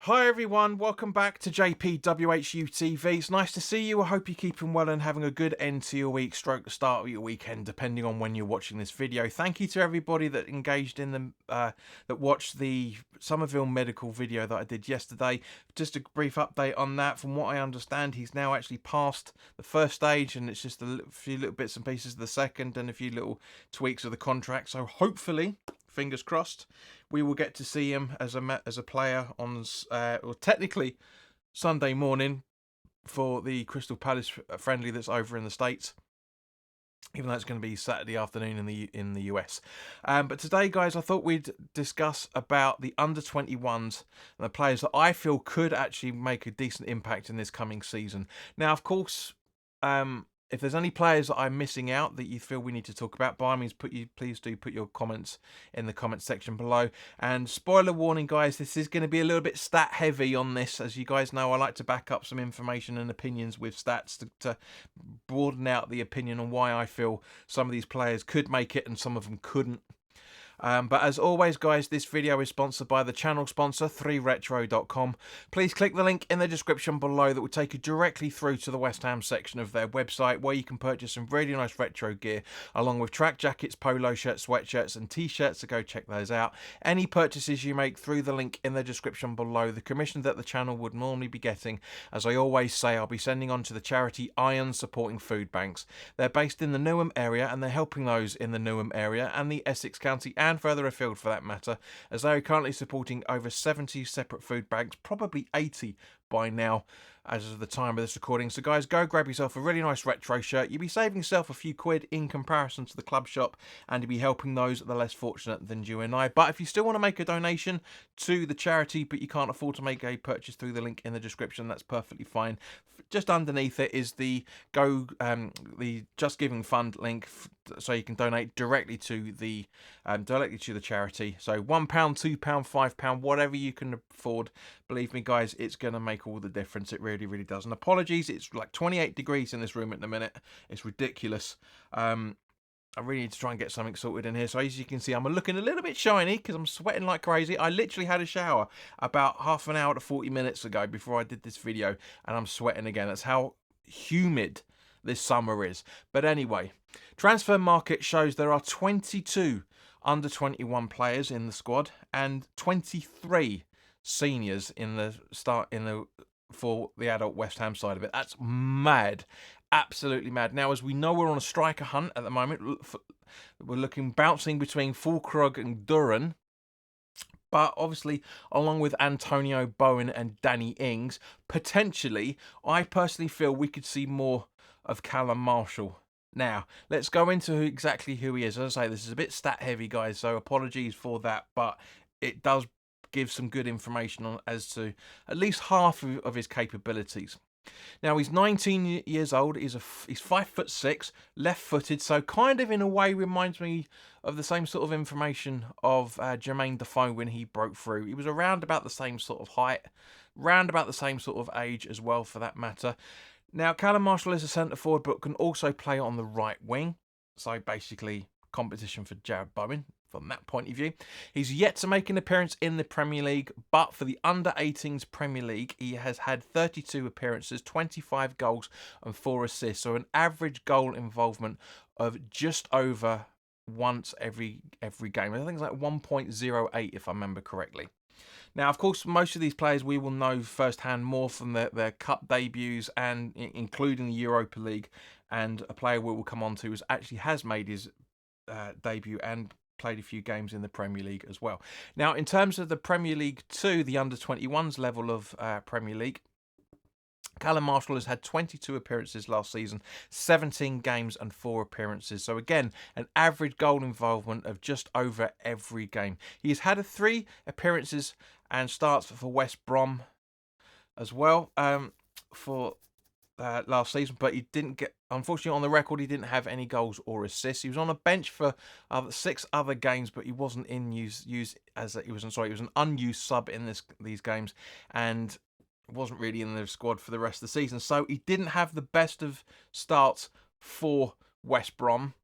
Hi everyone, welcome back to WHU TV. It's nice to see you. I hope you're keeping well and having a good end to your week, stroke the start of your weekend, depending on when you're watching this video. Thank you to everybody that engaged in the that watched the Somerville medical video that I did yesterday. Just a brief update on that. From what I understand, he's now actually passed the first stage, and it's just a few little bits and pieces of the second, and a few little tweaks of the contract. So hopefully, fingers crossed, we will get to see him as a player on, or technically Sunday morning for the Crystal Palace friendly that's over in the States, even though it's going to be Saturday afternoon in the US. But today, guys, I thought we'd discuss about the under-21s and the players that I feel could actually make a decent impact in this coming season. Now, of course, if there's any players that I'm missing out that you feel we need to talk about, by all means, please do put your comments in the comments section below. And spoiler warning, guys, this is going to be a little bit stat heavy on this. As you guys know, I like to back up some information and opinions with stats to broaden out the opinion on why I feel some of these players could make it and some of them couldn't. But as always, guys, this video is sponsored by the channel sponsor, 3retro.com. Please click the link in the description below that will take you directly through to the West Ham section of their website, where you can purchase some really nice retro gear, along with track jackets, polo shirts, sweatshirts and t-shirts, so go check those out. Any purchases you make through the link in the description below, the commission that the channel would normally be getting, as I always say, I'll be sending on to the charity Iron Supporting Food Banks. They're based in the Newham area, and they're helping those in the Newham area and the Essex County and further afield for that matter, as they are currently supporting over 70 separate food banks, probably 80 by now as of the time of this recording. So guys, go grab yourself a really nice retro shirt. You'll be saving yourself a few quid in comparison to the club shop, and you'll be helping those that are less fortunate than you and I. But if you still want to make a donation to the charity but you can't afford to make a purchase through the link in the description, that's perfectly fine. Just underneath it is the Just Giving Fund link, so you can donate directly to the charity. So £1, £2, £5, whatever you can afford. Believe me, guys, it's going to make all the difference. It really, really does. And apologies, it's like 28 degrees in this room at the minute. It's ridiculous. I really need to try and get something sorted in here. So as you can see, I'm looking a little bit shiny because I'm sweating like crazy. I literally had a shower about half an hour to 40 minutes ago before I did this video, and I'm sweating again. That's how humid this summer is. But anyway, transfer market shows there are 22 under-21 players in the squad and 23 seniors for the adult West Ham side of it. That's mad. Absolutely mad. Now, as we know, we're on a striker hunt at the moment. We're bouncing between Fulkrug and Duran. But obviously, along with Antonio Bowen and Danny Ings, potentially, I personally feel we could see more of Callum Marshall. Now, let's go into exactly who he is. As I say, this is a bit stat heavy, guys, so apologies for that, but it does give some good information as to at least half of his capabilities. Now, he's 19 years old. He's 5'6", left-footed, so kind of in a way reminds me of the same sort of information of Jermaine Defoe when he broke through. He was around about the same sort of height, round about the same sort of age as well, for that matter. Now, Callum Marshall is a centre forward, but can also play on the right wing. So basically, competition for Jarrod Bowen from that point of view. He's yet to make an appearance in the Premier League, but for the under-18s Premier League, he has had 32 appearances, 25 goals and 4 assists. So an average goal involvement of just over once every game. I think it's like 1.08 if I remember correctly. Now, of course, most of these players we will know firsthand more from their cup debuts, and including the Europa League, and a player we will come on to has made his debut and played a few games in the Premier League as well. Now, in terms of the Premier League 2, the under-21s level of Premier League, Callum Marshall has had 22 appearances last season, 17 games and 4 appearances. So again, an average goal involvement of just over every game. He has had 3 appearances and starts for West Brom as well for last season, but he didn't get, unfortunately, on the record, he didn't have any goals or assists. He was on a bench for 6 other games, but he wasn't in he was an unused sub in these games, and wasn't really in the squad for the rest of the season. So he didn't have the best of starts for West Brom.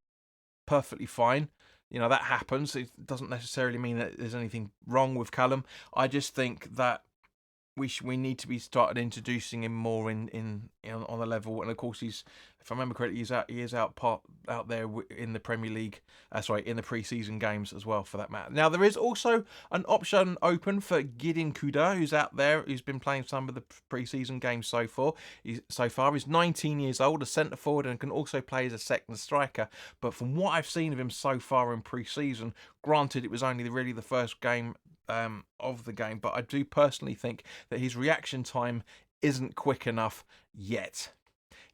Perfectly fine. You know, that happens. It doesn't necessarily mean that there's anything wrong with Callum. I just think that we need to be started introducing him more in on the level. And of course, he's, if I remember correctly, he is out there in the Premier League. In the pre-season games as well, for that matter. Now there is also an option open for Kideon Kodua, who's out there, who's been playing some of the pre-season games so far. He's 19 years old, a centre forward, and can also play as a second striker. But from what I've seen of him so far in pre-season, granted it was only really the first game of the game, but I do personally think that his reaction time isn't quick enough yet.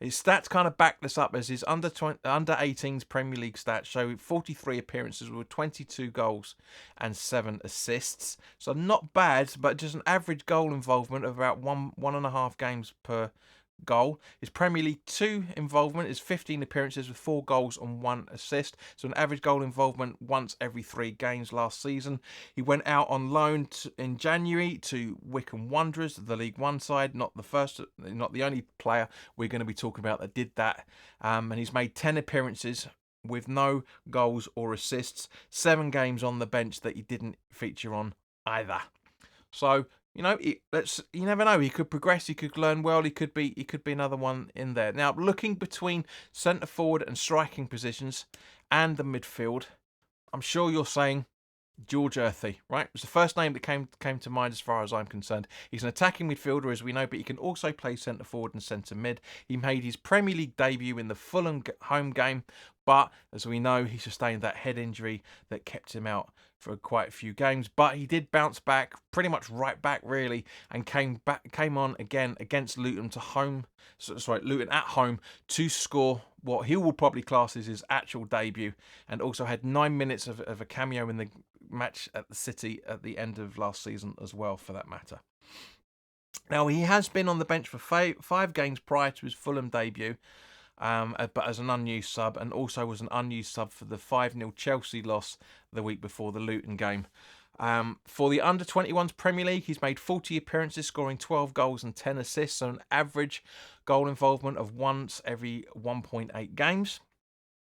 His stats kind of back this up, as his under 18s Premier League stats show 43 appearances with 22 goals and 7 assists. So not bad, but just an average goal involvement of about one and a half games per goal. His Premier League 2 involvement is 15 appearances with 4 goals and 1 assist, so an average goal involvement once every 3 games last season. He went out on loan in January to Wycombe Wanderers, the League One side, not the only player we're going to be talking about that did that, and he's made 10 appearances with no goals or assists, 7 games on the bench that he didn't feature on either. So you never know. He could progress. He could learn well. He could be another one in there. Now, looking between centre forward and striking positions and the midfield, I'm sure you're saying George Earthy, right? It was the first name that came to mind as far as I'm concerned. He's an attacking midfielder, as we know, but he can also play centre forward and centre mid. He made his Premier League debut in the Fulham home game, but as we know, he sustained that head injury that kept him out for quite a few games. But he did bounce back, pretty much right back really, and came on again against Luton Luton at home to score what he will probably class as his actual debut, and also had 9 minutes of a cameo in the match at the City at the end of last season as well, for that matter. Now, he has been on the bench for 5 games prior to his Fulham debut, but as an unused sub, and also was an unused sub for the 5-0 Chelsea loss the week before the Luton game. For the under-21's Premier League, he's made 40 appearances, scoring 12 goals and 10 assists, so an average goal involvement of once every 1.8 games.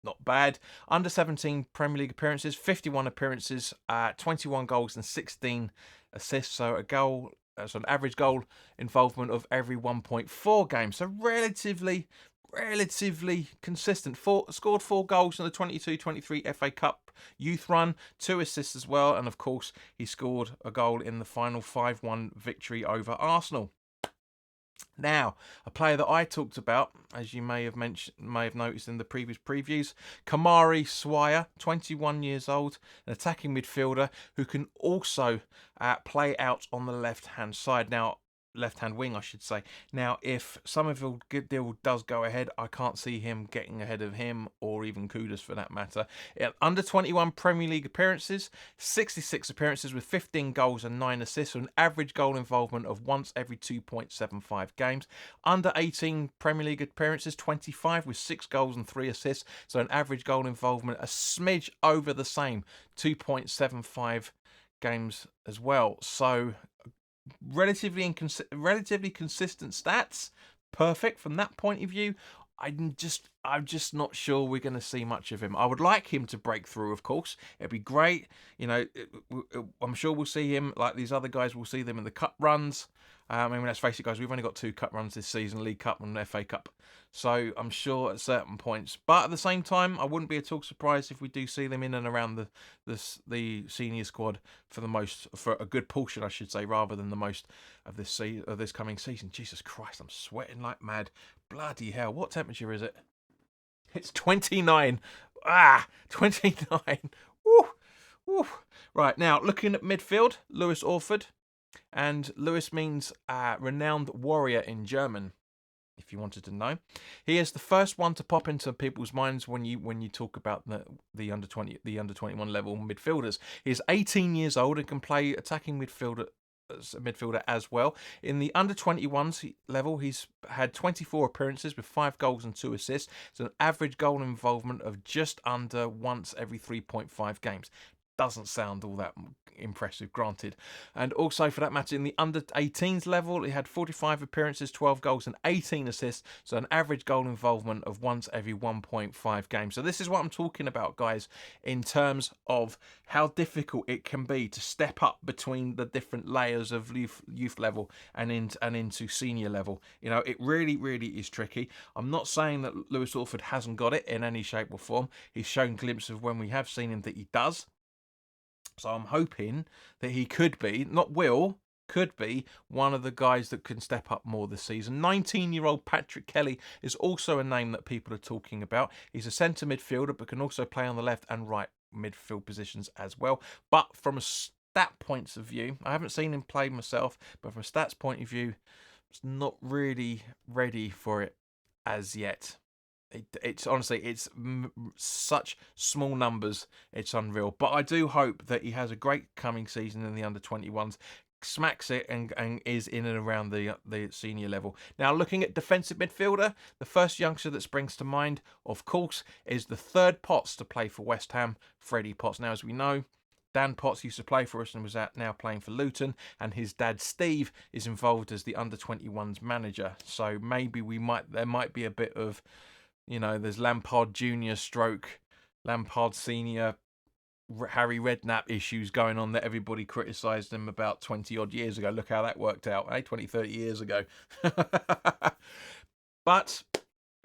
Not bad. Under-17 Premier League appearances, 51 appearances, 21 goals and 16 assists, so an average goal involvement of every 1.4 games. So relatively consistent. Scored 4 goals in the 22-23 FA Cup youth run, 2 assists as well, and of course he scored a goal in the final 5-1 victory over Arsenal. Now, a player that I talked about, as you may have noticed in the previous previews, Kamari Swyer, 21 years old, an attacking midfielder who can also play out on the left-hand side. Now, left-hand wing, I should say. Now, if Somerville deal does go ahead, I can't see him getting ahead of him, or even Kudus for that matter. Under 21 Premier League appearances, 66 appearances with 15 goals and 9 assists, so an average goal involvement of once every 2.75 games. Under 18 Premier League appearances, 25 with 6 goals and 3 assists, so an average goal involvement a smidge over the same, 2.75 games as well. So relatively consistent stats, perfect from that point of view. I'm just not sure we're going to see much of him. I would like him to break through, of course. It'd be great. I'm sure we'll see him like these other guys. We'll see them in the cup runs. Let's face it, guys, we've only got 2 cup runs this season, League Cup and FA Cup. So I'm sure at certain points. But at the same time, I wouldn't be at all surprised if we do see them in and around the senior squad for a good portion, I should say, rather than the most of this coming season. Jesus Christ, I'm sweating like mad. Bloody hell, what temperature is it? It's 29. 29. Woo, woo. Right, now, looking at midfield, Lewis Orford. And Lewis means renowned warrior in German, if you wanted to know. He is the first one to pop into people's minds when you talk about the under 21 level midfielders. He is 18 years old and can play attacking midfielder as well. In the under 21s level, he's had 24 appearances with 5 goals and 2 assists. So an average goal involvement of just under once every 3.5 games. doesn't sound all that impressive, granted. And also, for that matter, in the under-18s level, he had 45 appearances, 12 goals and 18 assists, so an average goal involvement of once every 1.5 games. So this is what I'm talking about, guys, in terms of how difficult it can be to step up between the different layers of youth level and into senior level. You know, it really, really is tricky. I'm not saying that Lewis Orford hasn't got it in any shape or form. He's shown glimpses of when we have seen him that he does. So I'm hoping that he could be, could be one of the guys that can step up more this season. 19-year-old Patrick Kelly is also a name that people are talking about. He's a centre midfielder, but can also play on the left and right midfield positions as well. But from a stat points of view, I haven't seen him play myself, but from a stats point of view, it's not really ready for it as yet. It's honestly, it's such small numbers, it's unreal. But I do hope that he has a great coming season in the under-21s, smacks it and is in and around the senior level. Now, looking at defensive midfielder, the first youngster that springs to mind, of course, is the third Potts to play for West Ham, Freddie Potts. Now, as we know, Dan Potts used to play for us and was now playing for Luton, and his dad Steve is involved as the under-21s manager. So maybe there might be a bit of, you know, there's Lampard Junior stroke Lampard Senior Harry Redknapp issues going on that everybody criticised him about 20 odd years ago. Look how that worked out, 20, 30 years ago. But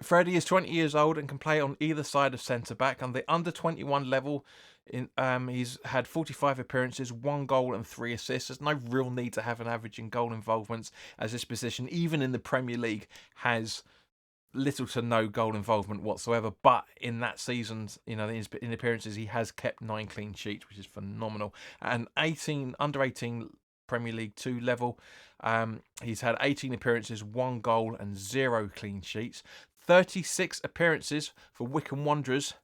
Freddie is 20 years old and can play on either side of centre back. On the under 21 level, he's had 45 appearances, 1 goal and 3 assists. There's no real need to have an average in goal involvements, as this position, even in the Premier League, has little to no goal involvement whatsoever. But in that season's, in appearances, he has kept 9 clean sheets, which is phenomenal. And under 18 Premier League 2 level, he's had 18 appearances, 1 goal and 0 clean sheets. 36 appearances for Wycombe Wanderers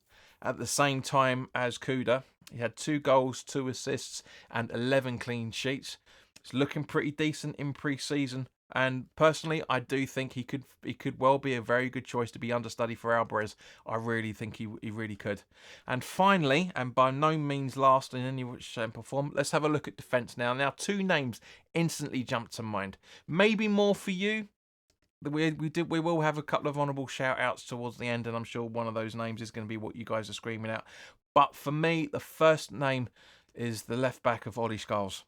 at the same time as Kodua. He had 2 goals, 2 assists and 11 clean sheets. It's looking pretty decent in pre-season. And personally, I do think he could well be a very good choice to be understudy for Alvarez. I really think he really could. And finally, and by no means last in any shape or form, let's have a look at defence now. Now, 2 names instantly jump to mind. Maybe more for you. We will have a couple of honourable shout-outs towards the end, and I'm sure one of those names is going to be what you guys are screaming out. But for me, the first name is the left-back of Ollie Scarles.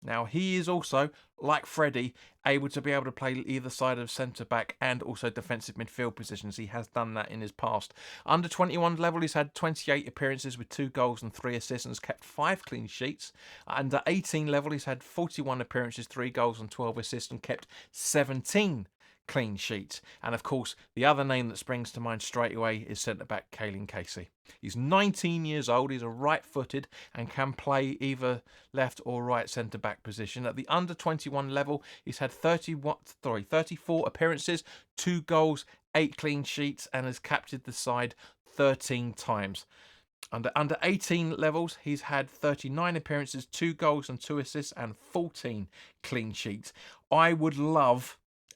Now, he is also, like Freddie, able to play either side of centre-back and also defensive midfield positions. He has done that in his past. Under 21 level, he's had 28 appearances with 2 goals and 3 assists and has kept 5 clean sheets. Under 18 level, he's had 41 appearances, 3 goals and 12 assists and kept 17 clean sheets. And of course, the other name that springs to mind straight away is centre-back Kaelan Casey. He's 19 years old, he's a right-footed and can play either left or right centre-back position. At the under-21 level, he's had 34 appearances, 2 goals, 8 clean sheets and has captained the side 13 times. Under 18 levels, he's had 39 appearances, 2 goals and 2 assists and 14 clean sheets. I would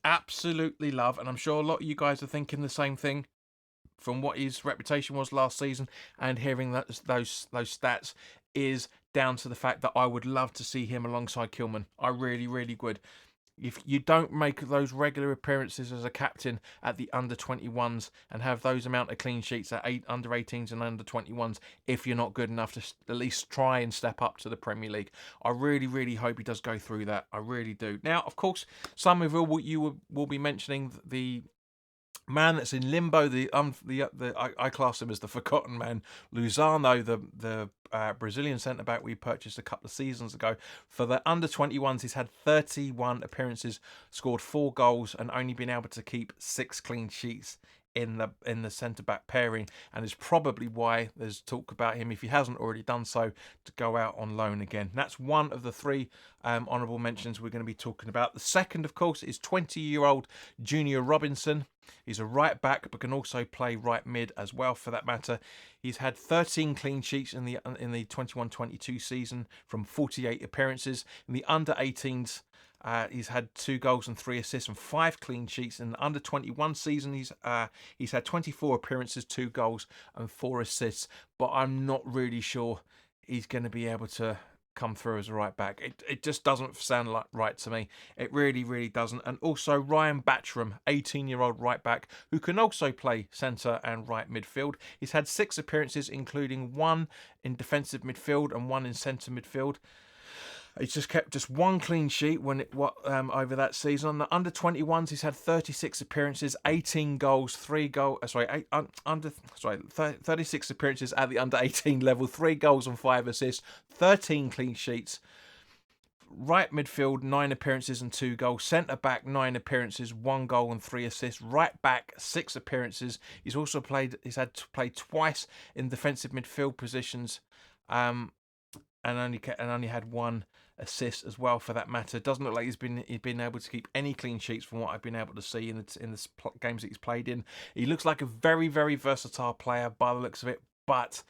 absolutely love, and I'm sure a lot of you guys are thinking the same thing from what his reputation was last season, and hearing those stats is down to the fact that I would love to see him alongside Kilman. I really, really would. If you don't make those regular appearances as a captain at the under-21s and have those amount of clean sheets at under-18s and under-21s, if you're not good enough to at least try and step up to the Premier League, I really, really hope he does go through that. I really do. Now, of course, some of you will be mentioning the man that's in limbo. I class him as the forgotten man, Luzano, the Brazilian centre back we purchased a couple of seasons ago. For the under 21s, he's had 31 appearances, scored 4 goals, and only been able to keep 6 clean sheets in the centre back pairing, and is probably why there's talk about him, if he hasn't already done so, to go out on loan again. That's one of the 3 honourable mentions we're going to be talking about. The second, of course, is 20-year-old Junior Robinson. He's a right back, but can also play right mid as well, for that matter. He's had 13 clean sheets in the 21-22 season from 48 appearances. In the under 18s, he's had 2 goals and 3 assists and 5 clean sheets. In the under 21 season, he's had 24 appearances, 2 goals and 4 assists. But I'm not really sure he's going to be able to come through as a right back. It just doesn't sound like right to me. It really, really doesn't. And also Ryan Batchram, 18-year-old right back, who can also play centre and right midfield. He's had 6 appearances, including 1 in defensive midfield and 1 in centre midfield. He's just kept just 1 clean sheet over that season. On the under-21's, he's had 36 appearances, 18 goals, 36 appearances at the under-18 level, 3 goals and 5 assists, 13 clean sheets. Right midfield, 9 appearances and 2 goals. Centre back, 9 appearances, 1 goal and 3 assists. Right back, 6 appearances. He's had to play twice in defensive midfield positions, and only had 1 assist as well, for that matter. It doesn't look like he's been able to keep any clean sheets from what I've been able to see in the games that he's played in. He looks like a very, very versatile player by the looks of it, but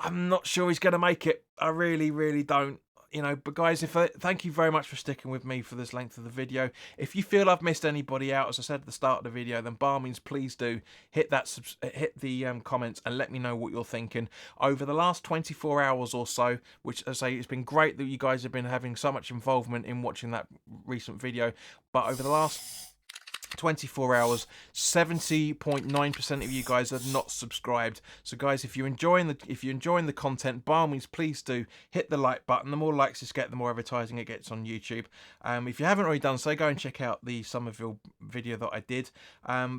I'm not sure he's going to make it. I really, really don't. But guys, thank you very much for sticking with me for this length of the video. If you feel I've missed anybody out, as I said at the start of the video, then by all means, please do hit the comments and let me know what you're thinking. Over the last 24 hours or so, which, as I say, it's been great that you guys have been having so much involvement in watching that recent video, but over the last 24 hours, 70.9% of you guys are not subscribed. So guys, if you're enjoying the content, by all means, please do hit the like button. The more likes you get, the more advertising it gets on YouTube. If you haven't already done so, go and check out the Somerville video that I did.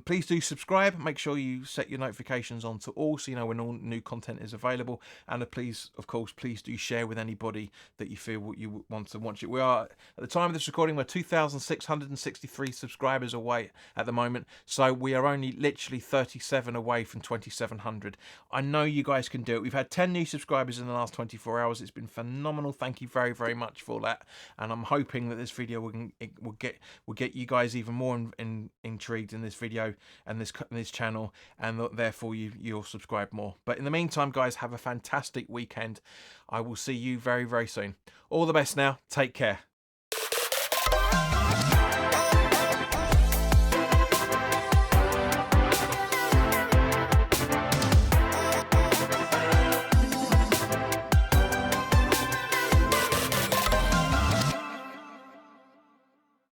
Please do subscribe. Make sure you set your notifications on to all, so you know when all new content is available. And please, of course, please do share with anybody that you feel you want to watch it. We are, at the time of this recording, we're 2,663 subscribers away at the moment, so we are only literally 37 away from 2,700. I know you guys can do it. We've had 10 new subscribers in the last 24 hours. It's been phenomenal. Thank you very, very much for that, and I'm hoping that this video will get you guys even more intrigued in this video and this channel, and therefore you'll subscribe more. But in the meantime, guys, have a fantastic weekend. I will see you very, very soon. All the best now. Take care.